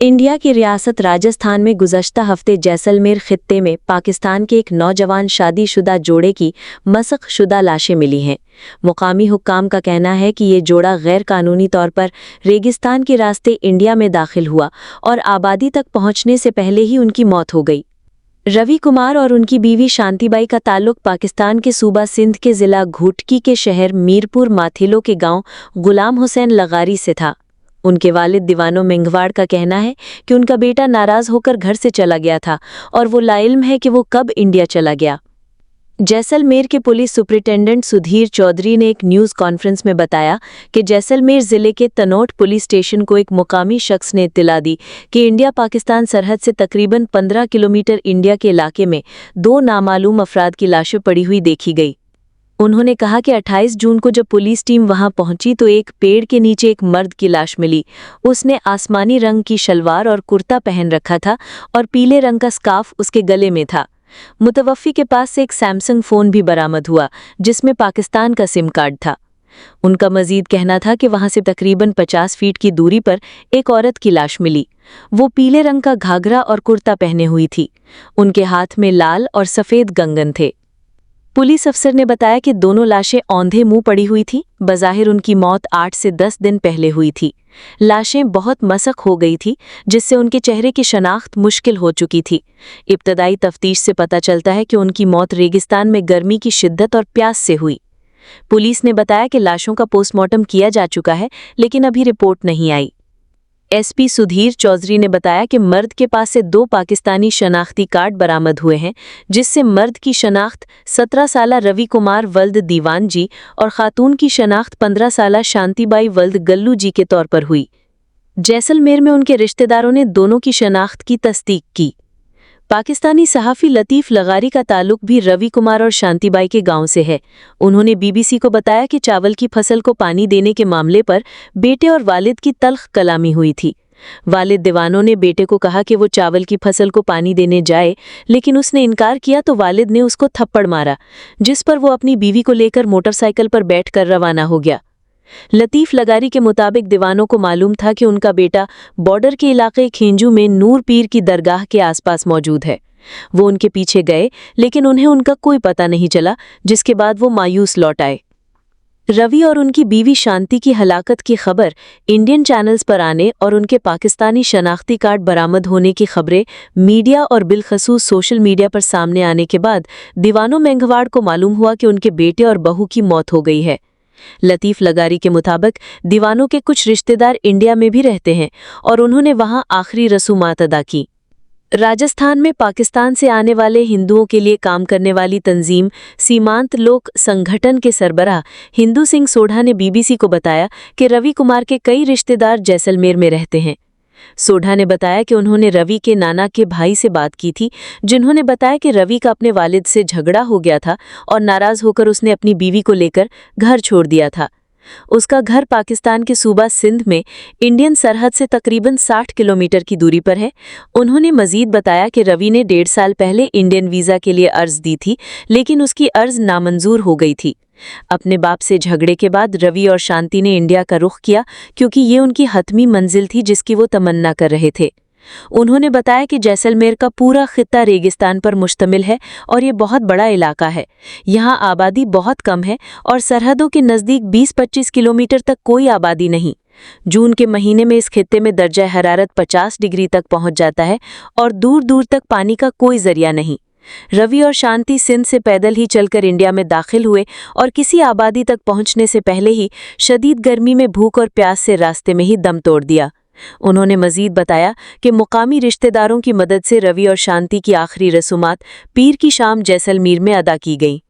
India की रियासत राजस्थान में गुज़श्ता हफ्ते जैसलमेर खित्ते में पाकिस्तान के एक नौजवान शादीशुदा जोड़े की मसख़शुदा लाशें मिली हैं। मुकामी हुक्काम का कहना है कि ये जोड़ा गैर कानूनी तौर पर रेगिस्तान के रास्ते इंडिया में दाखिल हुआ और आबादी तक पहुंचने से पहले ही उनकी मौत हो गई। रवि कुमार और उनकी बीवी शांतिबाई का ताल्लुक पाकिस्तान के सूबा सिंध के ज़िला घुटकी के शहर मीरपुर माथिलो के गांव गुलाम हुसैन लगारी से था। उनके वालिद दीवानो मेंघवाड़ का कहना है कि उनका बेटा नाराज होकर घर से चला गया था और वो लाइल्म है कि वो कब इंडिया चला गया। जैसलमेर के पुलिस सुपरिटेंडेंट सुधीर चौधरी ने एक न्यूज़ कॉन्फ्रेंस में बताया कि जैसलमेर ज़िले के तनोट पुलिस स्टेशन को एक मुकामी शख्स ने इत्तला दी कि इंडिया पाकिस्तान सरहद से तकरीबन 15 किलोमीटर इंडिया के इलाके में 2 नामालूम अफराद की लाशें पड़ी हुई देखी गई। उन्होंने कहा कि 28 जून को जब पुलिस टीम वहां पहुंची तो एक पेड़ के नीचे एक मर्द की लाश मिली। उसने आसमानी रंग की शलवार और कुर्ता पहन रखा था और पीले रंग का स्कार्फ उसके गले में था। मुतवफ़्फ़ी के पास से एक सैमसंग फ़ोन भी बरामद हुआ जिसमें पाकिस्तान का सिम कार्ड था। उनका मजीद कहना था कि वहां से तकरीबन 50 फीट की दूरी पर एक औरत की लाश मिली। वो पीले रंग का घाघरा और कुर्ता पहने हुई थी। उनके हाथ में लाल और सफ़ेद कंगन थे। पुलिस अफसर ने बताया कि दोनों लाशें औंधे मुंह पड़ी हुई थी। बज़ाहिर उनकी मौत 8 से 10 दिन पहले हुई थी। लाशें बहुत मसक हो गई थी जिससे उनके चेहरे की शनाख्त मुश्किल हो चुकी थी। इब्तदाई तफ्तीश से पता चलता है कि उनकी मौत रेगिस्तान में गर्मी की शिद्दत और प्यास से हुई। पुलिस ने बताया कि लाशों का पोस्टमार्टम किया जा चुका है लेकिन अभी रिपोर्ट नहीं आई। एसपी सुधीर चौधरी ने बताया कि मर्द के पास से 2 पाकिस्तानी शनाख्ती कार्ड बरामद हुए हैं जिससे मर्द की शनाख्त 17 साला रवि कुमार वल्द दीवान जी और खातून की शनाख्त 15 साला शांतिबाई वल्द गल्लू जी के तौर पर हुई। जैसलमेर में उनके रिश्तेदारों ने दोनों की शनाख्त की तस्दीक की। पाकिस्तानी सहाफ़ी लतीफ़ लगारी का ताल्लुक भी रवि कुमार और शांतिबाई के गांव से है। उन्होंने बीबीसी को बताया कि चावल की फसल को पानी देने के मामले पर बेटे और वालिद की तल्ख़ कलामी हुई थी। वालिद दीवानों ने बेटे को कहा कि वो चावल की फसल को पानी देने जाए लेकिन उसने इनकार किया तो वालिद ने उसको थप्पड़ मारा, जिस पर वो अपनी बीवी को लेकर मोटरसाइकिल पर बैठकर रवाना हो गया। लतीफ़ लगारी के मुताबिक दीवानों को मालूम था कि उनका बेटा बॉर्डर के इलाके खींजू में नूर पीर की दरगाह के आसपास मौजूद है। वो उनके पीछे गए लेकिन उन्हें उनका कोई पता नहीं चला, जिसके बाद वो मायूस लौट आए। रवि और उनकी बीवी शांति की हलाकत की खबर इंडियन चैनल्स पर आने और उनके पाकिस्तानी शनाख्ती कार्ड बरामद होने की खबरें मीडिया और बिलखसूस सोशल मीडिया पर सामने आने के बाद दीवानों मेंघवाड़ को मालूम हुआ कि उनके बेटे और बहू की मौत हो गई है। लतीफ़ लगारी के मुताबिक दीवानों के कुछ रिश्तेदार इंडिया में भी रहते हैं और उन्होंने वहां आखिरी रसूमात अदा की। राजस्थान में पाकिस्तान से आने वाले हिंदुओं के लिए काम करने वाली तंजीम सीमांत लोक संगठन के सरबराह हिंदू सिंह सोढ़ा ने बीबीसी को बताया कि रवि कुमार के कई रिश्तेदार जैसलमेर में रहते हैं। सोढ़ा ने बताया कि उन्होंने रवि के नाना के भाई से बात की थी, जिन्होंने बताया कि रवि का अपने वालिद से झगड़ा हो गया था और नाराज होकर उसने अपनी बीवी को लेकर घर छोड़ दिया था। उसका घर पाकिस्तान के सूबा सिंध में इंडियन सरहद से तकरीबन 60 किलोमीटर की दूरी पर है। उन्होंने मजीद बताया कि रवि ने 1.5 साल पहले इंडियन वीज़ा के लिए अर्ज दी थी लेकिन उसकी अर्ज नामंजूर हो गई थी। अपने बाप से झगड़े के बाद रवि और शांति ने इंडिया का रुख किया क्योंकि ये उनकी हतमी मंजिल थी जिसकी वो तमन्ना कर रहे थे। उन्होंने बताया कि जैसलमेर का पूरा खित्ता रेगिस्तान पर मुश्तमिल है और ये बहुत बड़ा इलाका है। यहाँ आबादी बहुत कम है और सरहदों के नज़दीक 20-25 किलोमीटर तक कोई आबादी नहीं। जून के महीने में इस खित्ते में दर्जा हरारत 50 डिग्री तक पहुँच जाता है और दूर दूर तक पानी का कोई जरिया नहीं। रवि और शांति सिंध से पैदल ही चलकर इंडिया में दाखिल हुए और किसी आबादी तक पहुंचने से पहले ही शदीद गर्मी में भूख और प्यास से रास्ते में ही दम तोड़ दिया। उन्होंने मजीद बताया कि मुकामी रिश्तेदारों की मदद से रवि और शांति की आखिरी रसूमात पीर की शाम जैसलमेर में अदा की गई।